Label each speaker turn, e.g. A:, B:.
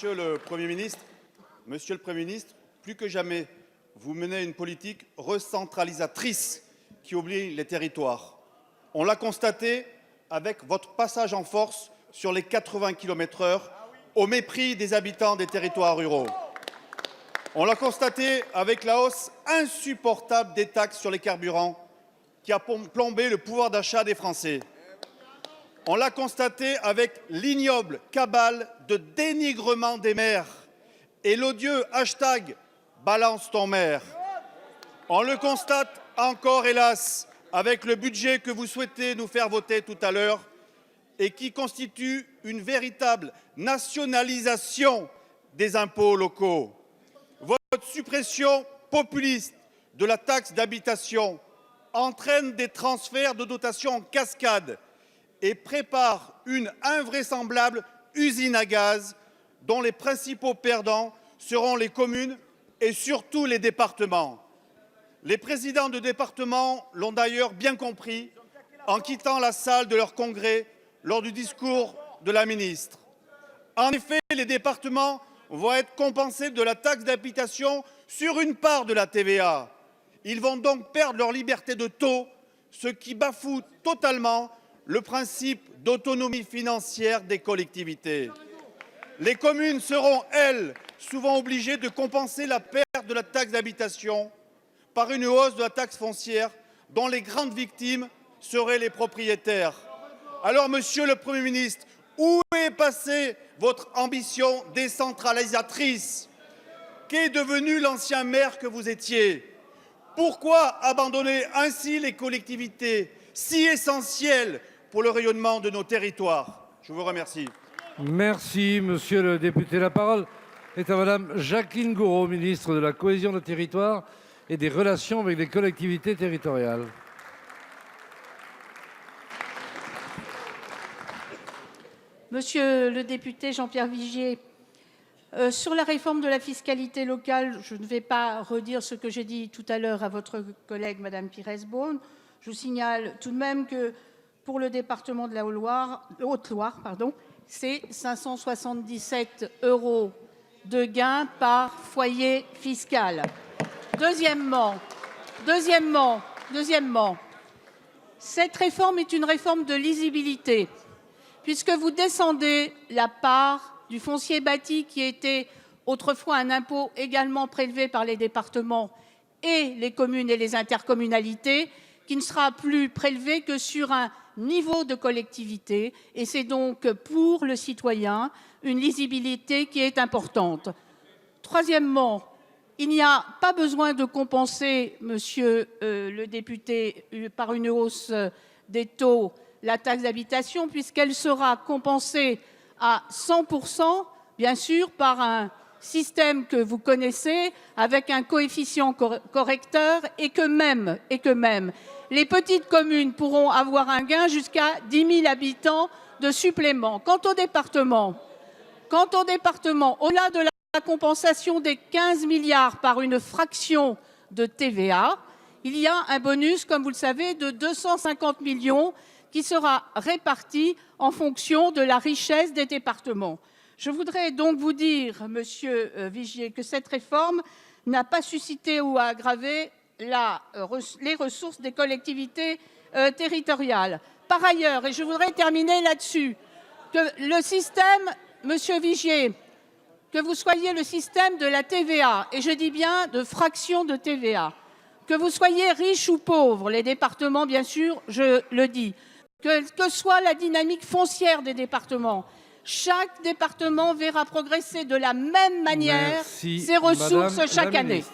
A: Monsieur le Premier ministre, plus que jamais, vous menez une politique recentralisatrice qui oublie les territoires. On l'a constaté avec votre passage en force sur les 80 km/h, au mépris des habitants des territoires ruraux. On l'a constaté avec la hausse insupportable des taxes sur les carburants qui a plombé le pouvoir d'achat des Français. On l'a constaté avec l'ignoble cabale de dénigrement des maires et l'odieux hashtag Balance ton maire. On le constate encore, hélas, avec le budget que vous souhaitez nous faire voter tout à l'heure et qui constitue une véritable nationalisation des impôts locaux. Votre suppression populiste de la taxe d'habitation entraîne des transferts de dotations en cascade et prépare une invraisemblable usine à gaz dont les principaux perdants seront les communes et surtout les départements. Les présidents de département l'ont d'ailleurs bien compris en quittant la salle de leur congrès lors du discours de la ministre. En effet, les départements vont être compensés de la taxe d'habitation sur une part de la TVA. Ils vont donc perdre leur liberté de taux, ce qui bafoue totalement le principe d'autonomie financière des collectivités. Les communes seront, elles, souvent obligées de compenser la perte de la taxe d'habitation par une hausse de la taxe foncière dont les grandes victimes seraient les propriétaires. Alors, Monsieur le Premier ministre, où est passée votre ambition décentralisatrice? Qu'est devenu l'ancien maire que vous étiez? Pourquoi abandonner ainsi les collectivités si essentielles pour le rayonnement de nos territoires? Je vous remercie.
B: Merci, monsieur le député. La parole est à madame Jacqueline Gourault, ministre de la Cohésion des territoires et des relations avec les collectivités territoriales.
C: Monsieur le député Jean-Pierre Vigier, sur la réforme de la fiscalité locale, je ne vais pas redire ce que j'ai dit tout à l'heure à votre collègue Madame Pires-Beaune. Je vous signale tout de même que pour le département de la Haute-Loire, c'est 577 € de gain par foyer fiscal. Deuxièmement, cette réforme est une réforme de lisibilité, puisque vous descendez la part du foncier bâti qui était autrefois un impôt également prélevé par les départements et les communes et les intercommunalités, qui ne sera plus prélevé que sur un niveau de collectivité. Et c'est donc pour le citoyen une lisibilité qui est importante. Troisièmement, il n'y a pas besoin de compenser, monsieur le député, par une hausse des taux la taxe d'habitation, puisqu'elle sera compensée à 100%, bien sûr, par un système que vous connaissez, avec un coefficient correcteur, et que même les petites communes pourront avoir un gain jusqu'à 10 000 habitants de supplément. Quant au département, au-delà de la compensation des 15 milliards par une fraction de TVA, il y a un bonus, comme vous le savez, de 250 millions qui sera réparti en fonction de la richesse des départements. Je voudrais donc vous dire, monsieur Vigier, que cette réforme n'a pas suscité ou aggravé les ressources des collectivités territoriales. Par ailleurs, et je voudrais terminer là-dessus, que le système, monsieur Vigier, que vous soyez le système de la TVA, et je dis bien de fraction de TVA, que vous soyez riche ou pauvre, les départements, bien sûr, je le dis, que soit la dynamique foncière des départements, chaque département verra progresser de la même manière ses ressources chaque année.